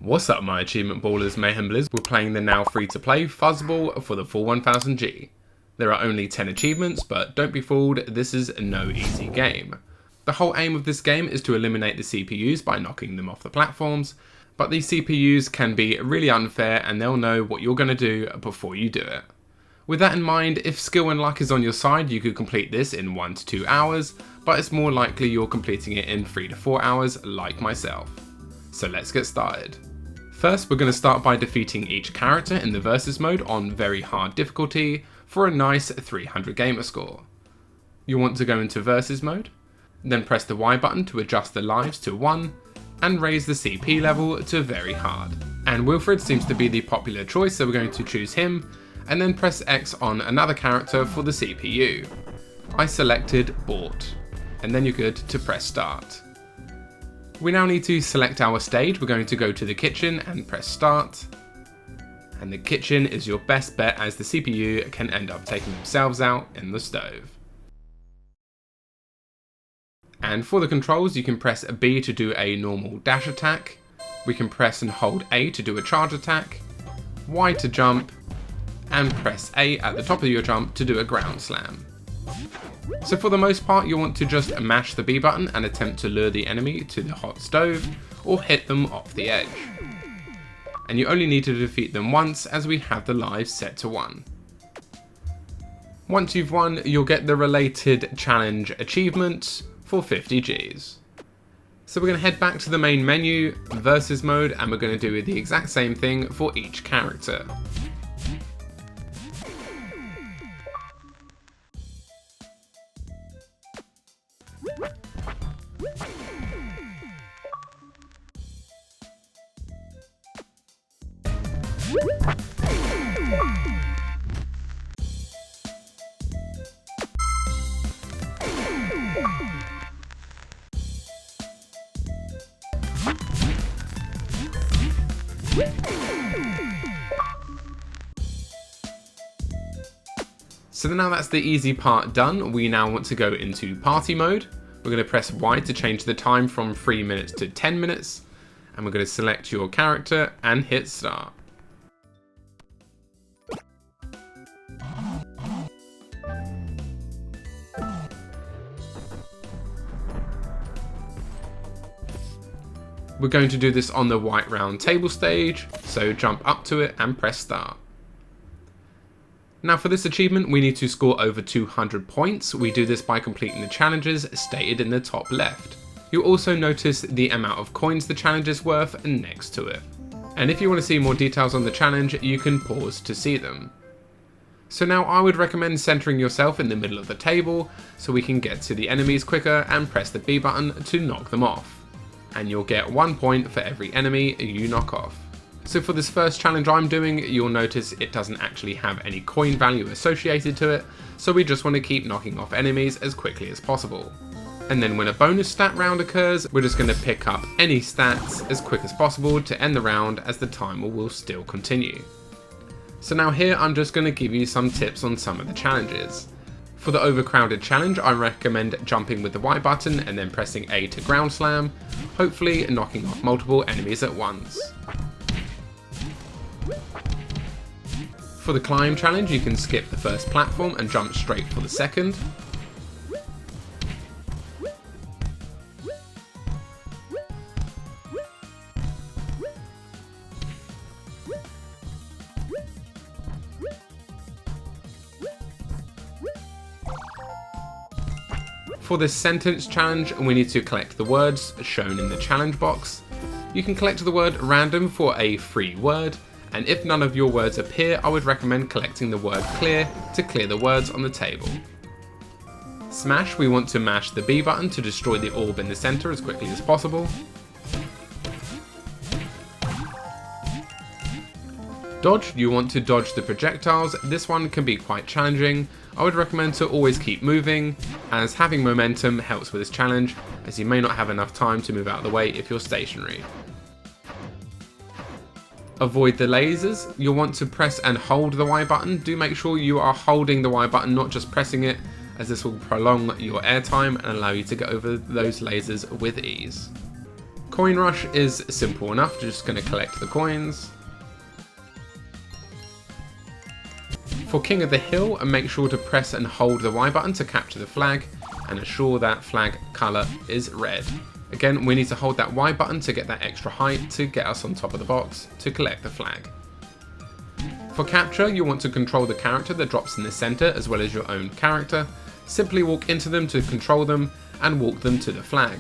What's up my achievement ballers, mayhem blizz? We're playing the now free to play FuzzBall for the full 1000G. There are only 10 achievements, but don't be fooled, this is no easy game. The whole aim of this game is to eliminate the CPUs by knocking them off the platforms, but these CPUs can be really unfair and they'll know what you're going to do before you do it. With that in mind, if skill and luck is on your side, you could complete this in 1 to 2 hours, but it's more likely you're completing it in 3 to 4 hours like myself. So let's get started. First, we're going to start by defeating each character in the versus mode on very hard difficulty for a nice 300 gamer score. You want to go into versus mode, then press the Y button to adjust the lives to 1 and raise the CP level to very hard. And Wilfred seems to be the popular choice, so we're going to choose him and then press X on another character for the CPU. I selected Bort, and then you're good to press start. We now need to select our stage. We're going to go to the kitchen and press start. And the kitchen is your best bet as the CPU can end up taking themselves out in the stove. And for the controls, you can press B to do a normal dash attack. We can press and hold A to do a charge attack, Y to jump, and press A at the top of your jump to do a ground slam. So for the most part, you'll want to just mash the B button and attempt to lure the enemy to the hot stove or hit them off the edge. And you only need to defeat them once as we have the lives set to 1. Once you've won, you'll get the related challenge achievement for 50 Gs. So we're going to head back to the main menu, versus mode, and we're going to do the exact same thing for each character. So now that's the easy part done, we now want to go into party mode. We're going to press Y to change the time from 3 minutes to 10 minutes. And we're going to select your character and hit start. We're going to do this on the white round table stage, so jump up to it and press start. Now for this achievement we need to score over 200 points. We do this by completing the challenges stated in the top left. You'll also notice the amount of coins the challenge is worth next to it. And if you want to see more details on the challenge, you can pause to see them. So now I would recommend centering yourself in the middle of the table so we can get to the enemies quicker and press the B button to knock them off. And you'll get 1 point for every enemy you knock off. So for this first challenge I'm doing, you'll notice it doesn't actually have any coin value associated to it, so we just want to keep knocking off enemies as quickly as possible. And then when a bonus stat round occurs, we're just going to pick up any stats as quick as possible to end the round as the timer will still continue. So now here I'm just going to give you some tips on some of the challenges. For the overcrowded challenge, I recommend jumping with the Y button and then pressing A to ground slam, hopefully knocking off multiple enemies at once. For the climb challenge, you can skip the first platform and jump straight for the second. For this sentence challenge, we need to collect the words shown in the challenge box. You can collect the word random for a free word, and if none of your words appear, I would recommend collecting the word clear to clear the words on the table. Smash, we want to mash the B button to destroy the orb in the center as quickly as possible. Dodge, you want to dodge the projectiles. This one can be quite challenging. I would recommend to always keep moving, as having momentum helps with this challenge, as you may not have enough time to move out of the way if you're stationary. Avoid the lasers. You'll want to press and hold the Y button. Do make sure you are holding the Y button, not just pressing it, as this will prolong your airtime and allow you to get over those lasers with ease. Coin rush is simple enough, just going to collect the coins. For King of the Hill, make sure to press and hold the Y button to capture the flag, and ensure that flag colour is red. Again, we need to hold that Y button to get that extra height to get us on top of the box to collect the flag. For capture, you want to control the character that drops in the centre as well as your own character. Simply walk into them to control them and walk them to the flag.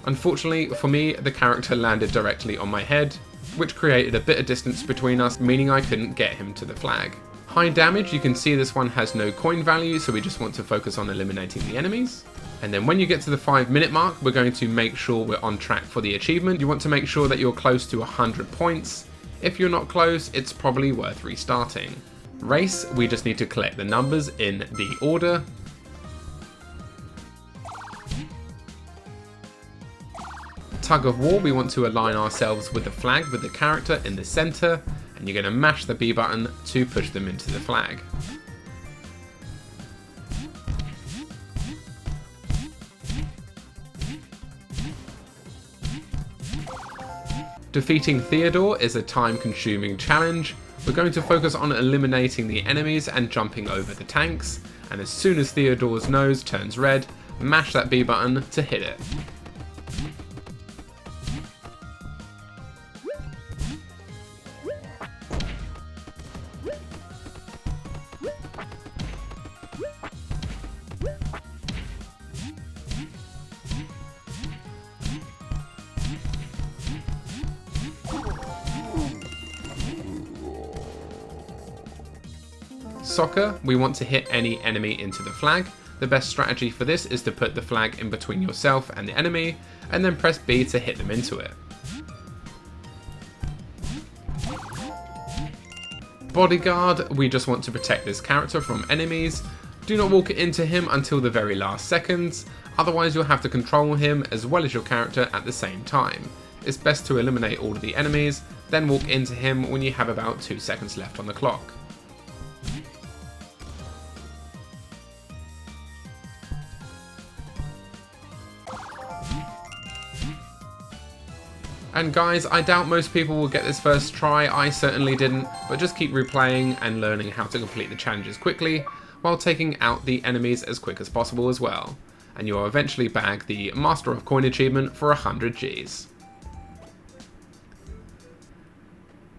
Unfortunately for me, the character landed directly on my head, which created a bit of distance between us, meaning I couldn't get him to the flag. High damage, you can see this one has no coin value, so we just want to focus on eliminating the enemies. And then when you get to the 5-minute mark, we're going to make sure we're on track for the achievement. You want to make sure that you're close to 100 points. If you're not close, it's probably worth restarting. Race, we just need to collect the numbers in the order. Tug of War, we want to align ourselves with the flag with the character in the centre, and you're going to mash the B button to push them into the flag. Defeating Theodore is a time-consuming challenge. We're going to focus on eliminating the enemies and jumping over the tanks, and as soon as Theodore's nose turns red, mash that B button to hit it. Soccer, we want to hit any enemy into the flag. The best strategy for this is to put the flag in between yourself and the enemy, and then press B to hit them into it. Bodyguard, we just want to protect this character from enemies. Do not walk into him until the very last seconds, otherwise you'll have to control him as well as your character at the same time. It's best to eliminate all of the enemies, then walk into him when you have about 2 seconds left on the clock. And guys, I doubt most people will get this first try, I certainly didn't, but just keep replaying and learning how to complete the challenges quickly, while taking out the enemies as quick as possible as well. And you'll eventually bag the Master of Coin achievement for 100 Gs.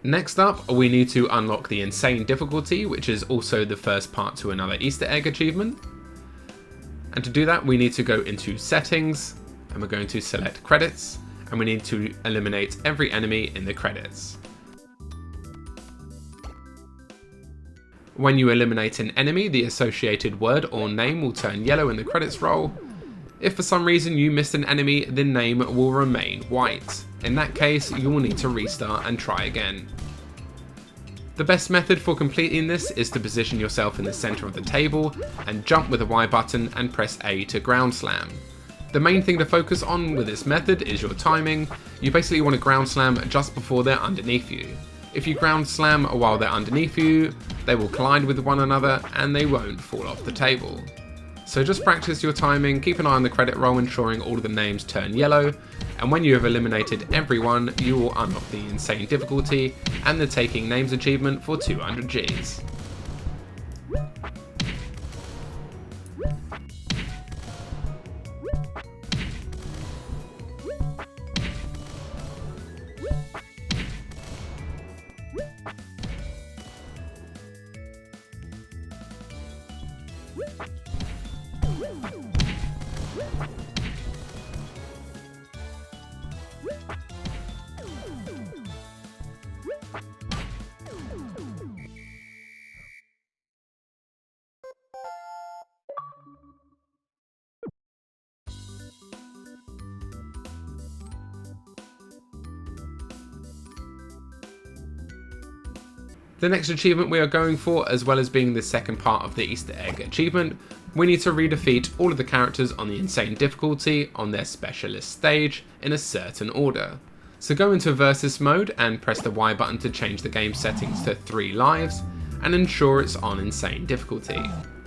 Next up, we need to unlock the Insane difficulty, which is also the first part to another Easter egg achievement. And to do that, we need to go into Settings, and we're going to select Credits, and we need to eliminate every enemy in the credits. When you eliminate an enemy, the associated word or name will turn yellow in the credits roll. If for some reason you missed an enemy, the name will remain white. In that case, you will need to restart and try again. The best method for completing this is to position yourself in the center of the table and jump with the Y button and press A to ground slam. The main thing to focus on with this method is your timing. You basically want to ground slam just before they're underneath you. If you ground slam while they're underneath you, they will collide with one another and they won't fall off the table. So just practice your timing, keep an eye on the credit roll ensuring all of the names turn yellow, and when you have eliminated everyone, you will unlock the Insane difficulty and the Taking Names achievement for 200 Gs. The next achievement we are going for, as well as being the second part of the Easter egg achievement, we need to redefeat all of the characters on the Insane difficulty on their specialist stage in a certain order. So go into versus mode and press the Y button to change the game settings to 3 lives and ensure it's on Insane difficulty.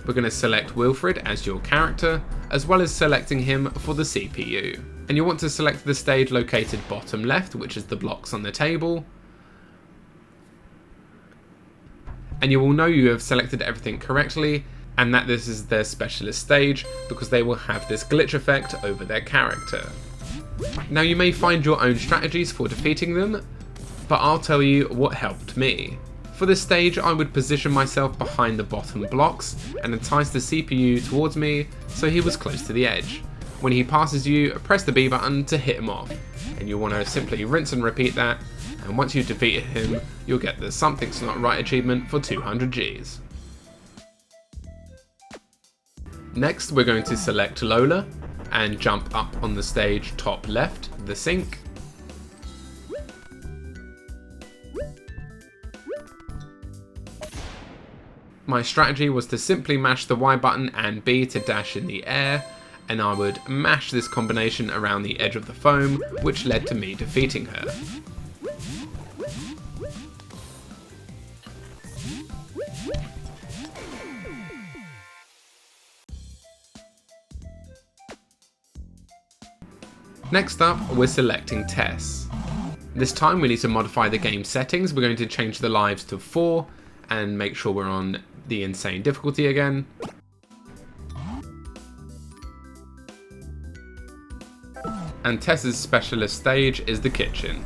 We're going to select Wilfred as your character, as well as selecting him for the CPU. And you want to select the stage located bottom left, which is the blocks on the table. And you will know you have selected everything correctly and that this is their specialist stage because they will have this glitch effect over their character. Now you may find your own strategies for defeating them, but I'll tell you what helped me. For this stage I would position myself behind the bottom blocks and entice the CPU towards me so he was close to the edge. When he passes you, press the B button to hit him off, and you'll want to simply rinse and repeat that, and once you've defeated him, you'll get the Something's Not Right achievement for 200 Gs. Next we're going to select Lola, and jump up on the stage top left, the sink. My strategy was to simply mash the Y button and B to dash in the air, and I would mash this combination around the edge of the foam, which led to me defeating her. Next up, we're selecting Tess. This time we need to modify the game settings. We're going to change the lives to 4 and make sure we're on the insane difficulty again. And Tess's specialist stage is the kitchen.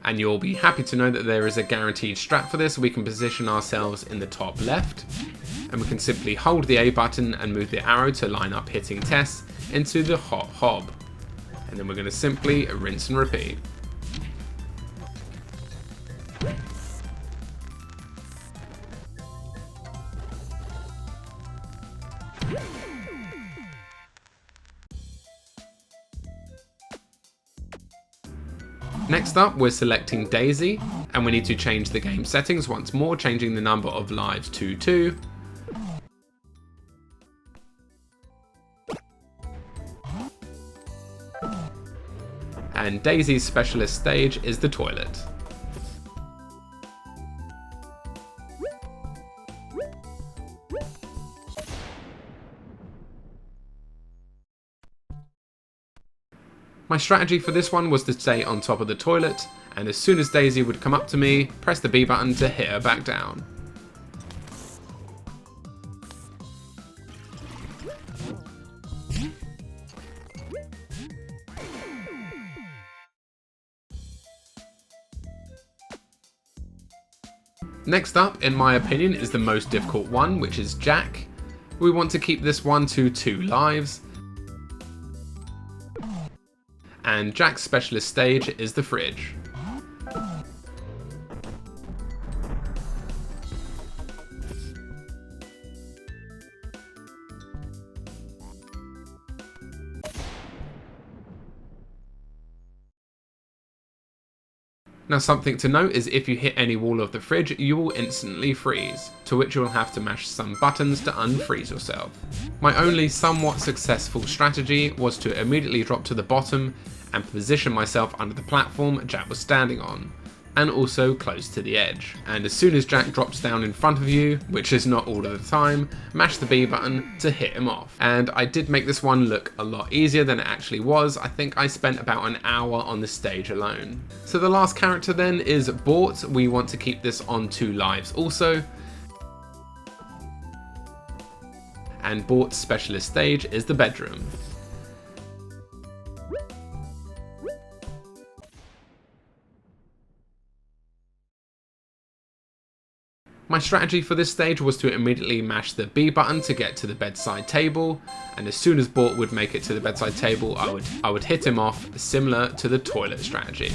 And you'll be happy to know that there is a guaranteed strat for this. We can position ourselves in the top left, and we can simply hold the A button and move the arrow to line up hitting Tess into the hot hob. And then we're going to simply rinse and repeat. Next up, we're selecting Daisy, and we need to change the game settings once more, changing the number of lives to 2. And Daisy's specialist stage is the toilet. My strategy for this one was to stay on top of the toilet, and as soon as Daisy would come up to me, press the B button to hit her back down. Next up, in my opinion, is the most difficult one, which is Jack. We want to keep this one to 2 lives. And Jack's specialist stage is the fridge. Now something to note is if you hit any wall of the fridge, you will instantly freeze, to which you will have to mash some buttons to unfreeze yourself. My only somewhat successful strategy was to immediately drop to the bottom and position myself under the platform Jack was standing on, and also close to the edge. And as soon as Jack drops down in front of you, which is not all of the time, mash the B button to hit him off. And I did make this one look a lot easier than it actually was. I think I spent about an hour on this stage alone. So the last character then is Bort. We want to keep this on 2 lives also. And Bort's specialist stage is the bedroom. My strategy for this stage was to immediately mash the B button to get to the bedside table, and as soon as Bort would make it to the bedside table, I would hit him off, similar to the toilet strategy.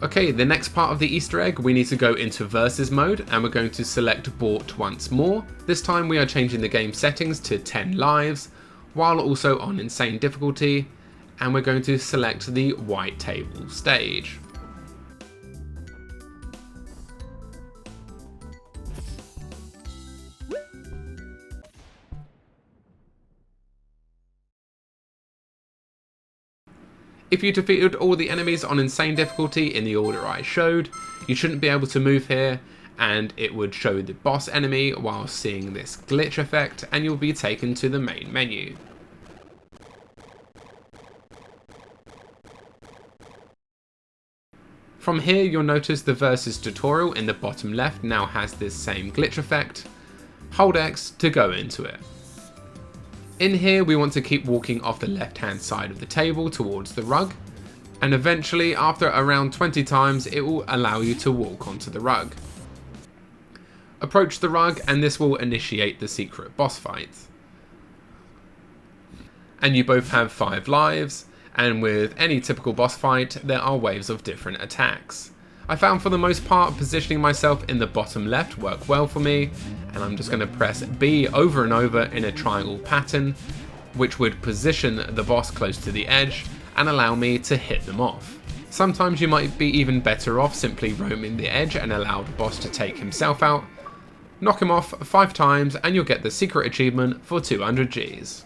Okay, the next part of the Easter egg, we need to go into versus mode, and we're going to select Bort once more. This time we are changing the game settings to 10 lives, while also on insane difficulty, and we're going to select the white table stage. If you defeated all the enemies on insane difficulty in the order I showed, you shouldn't be able to move here, and it would show the boss enemy while seeing this glitch effect, and you'll be taken to the main menu. From here you'll notice the versus tutorial in the bottom left now has this same glitch effect. Hold X to go into it. In here we want to keep walking off the left hand side of the table towards the rug, and eventually after around 20 times it will allow you to walk onto the rug. Approach the rug and this will initiate the secret boss fight. And you both have 5 lives, and with any typical boss fight there are waves of different attacks. I found for the most part positioning myself in the bottom left worked well for me, and I'm just going to press B over and over in a triangle pattern, which would position the boss close to the edge and allow me to hit them off. Sometimes you might be even better off simply roaming the edge and allow the boss to take himself out. Knock him off 5 times and you'll get the secret achievement for 200 Gs.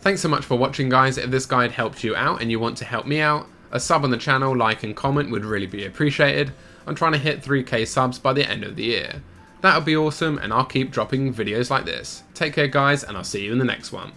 Thanks so much for watching guys. If this guide helped you out and you want to help me out, a sub on the channel, like and comment would really be appreciated. I'm trying to hit 3k subs by the end of the year. That would be awesome, and I'll keep dropping videos like this. Take care guys, and I'll see you in the next one.